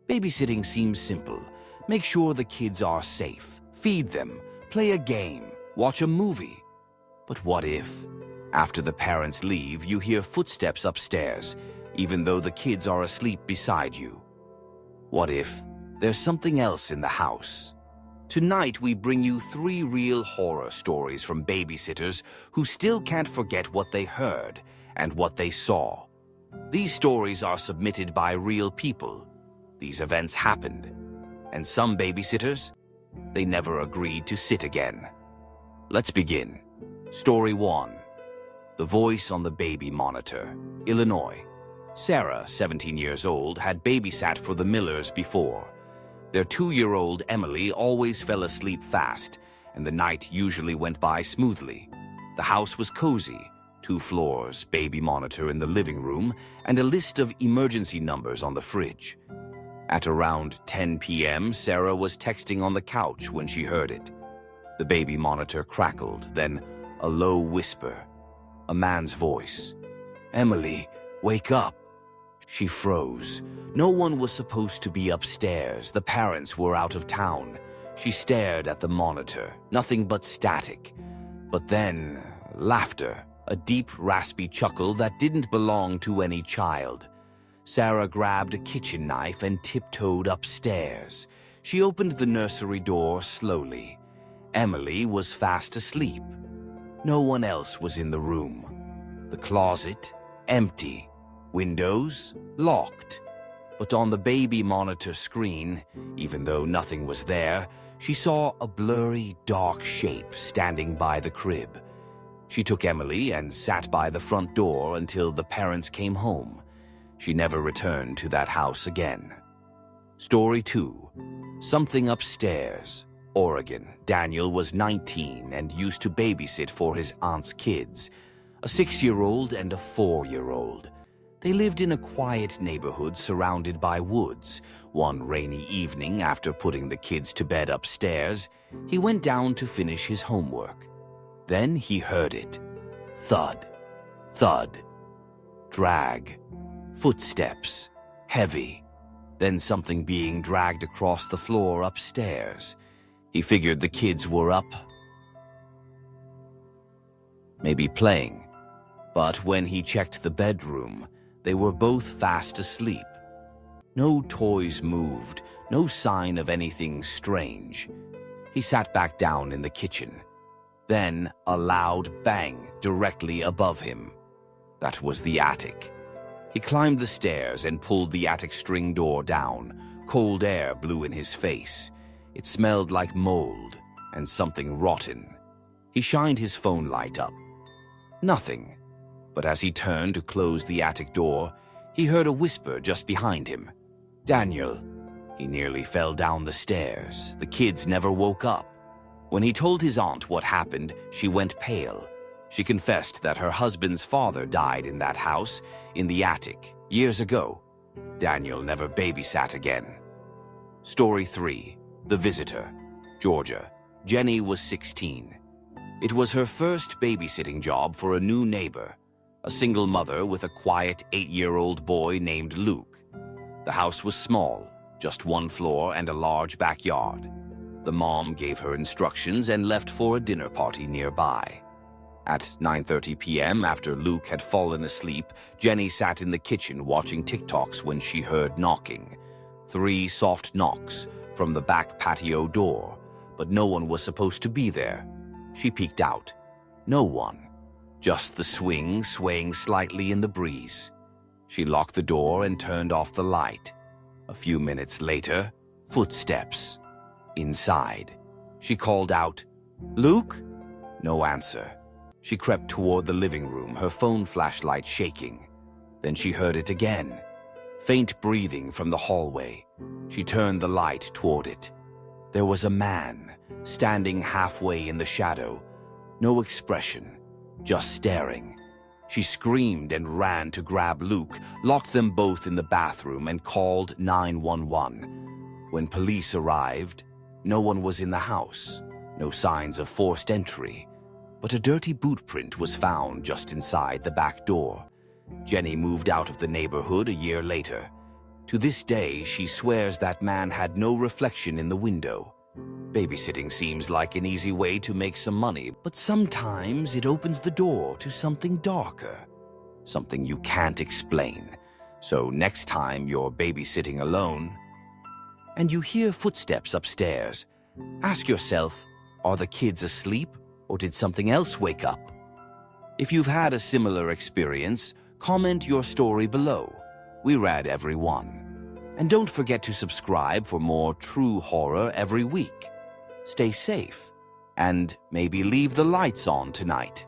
Babysitting seems simple. Make sure the kids are safe, feed them, play a game, watch a movie. But what if, after the parents leave, you hear footsteps upstairs, even though the kids are asleep beside you? What if there's something else in the house? Tonight we bring you 3 real horror stories from babysitters who still can't forget what they heard and what they saw. These stories are submitted by real people. These events happened. And some babysitters, they never agreed to sit again. Let's begin. Story 1. The Voice on the Baby Monitor, Illinois. Sarah, 17 years old, had babysat for the Millers before. Their 2-year-old Emily always fell asleep fast, and the night usually went by smoothly. The house was cozy, 2 floors, baby monitor in the living room, and a list of emergency numbers on the fridge. At around 10 p.m., Sarah was texting on the couch when she heard it. The baby monitor crackled, then a low whisper. A man's voice. "Emily, wake up." She froze. No one was supposed to be upstairs. The parents were out of town. She stared at the monitor. Nothing but static. But then, laughter. A deep, raspy chuckle that didn't belong to any child. Sarah grabbed a kitchen knife and tiptoed upstairs. She opened the nursery door slowly. Emily was fast asleep. No one else was in the room. The closet, empty. Windows, locked. But on the baby monitor screen, even though nothing was there, she saw a blurry, dark shape standing by the crib. She took Emily and sat by the front door until the parents came home. She never returned to that house again. Story 2. Something Upstairs, Oregon. Daniel was 19 and used to babysit for his aunt's kids, a 6-year-old and a 4-year-old. They lived in a quiet neighborhood surrounded by woods. One rainy evening, after putting the kids to bed upstairs, he went down to finish his homework. Then he heard it. Thud, thud, drag, footsteps, heavy, then something being dragged across the floor upstairs. He figured the kids were up, maybe playing. But when he checked the bedroom, they were both fast asleep. No toys moved, no sign of anything strange. He sat back down in the kitchen. Then a loud bang directly above him. That was the attic. He climbed the stairs and pulled the attic string door down. Cold air blew in his face. It smelled like mold and something rotten. He shined his phone light up. Nothing. But as he turned to close the attic door, he heard a whisper just behind him. "Daniel." He nearly fell down the stairs. The kids never woke up. When he told his aunt what happened, she went pale. She confessed that her husband's father died in that house, in the attic, years ago. Daniel never babysat again. Story 3. The Visitor, Georgia. Jenny was 16. It was her first babysitting job for a new neighbor, a single mother with a quiet 8-year-old boy named Luke. The house was small, just 1 floor and a large backyard. The mom gave her instructions and left for a dinner party nearby. At 9:30 p.m., after Luke had fallen asleep, Jenny sat in the kitchen watching TikToks when she heard knocking. 3 soft knocks from the back patio door, but no one was supposed to be there. She peeked out. No one. Just the swing swaying slightly in the breeze. She locked the door and turned off the light. A few minutes later, footsteps. Inside. She called out, "Luke?" No answer. She crept toward the living room, her phone flashlight shaking. Then she heard it again. Faint breathing from the hallway. She turned the light toward it. There was a man, standing halfway in the shadow. No expression, just staring. She screamed and ran to grab Luke, locked them both in the bathroom, and called 911. When police arrived, no one was in the house. No signs of forced entry. But a dirty boot print was found just inside the back door. Jenny moved out of the neighborhood a year later. To this day, she swears that man had no reflection in the window. Babysitting seems like an easy way to make some money, but sometimes it opens the door to something darker, something you can't explain. So next time you're babysitting alone and you hear footsteps upstairs, ask yourself, are the kids asleep or did something else wake up? If you've had a similar experience, comment your story below. We read every one. And don't forget to subscribe for more true horror every week. Stay safe, and maybe leave the lights on tonight.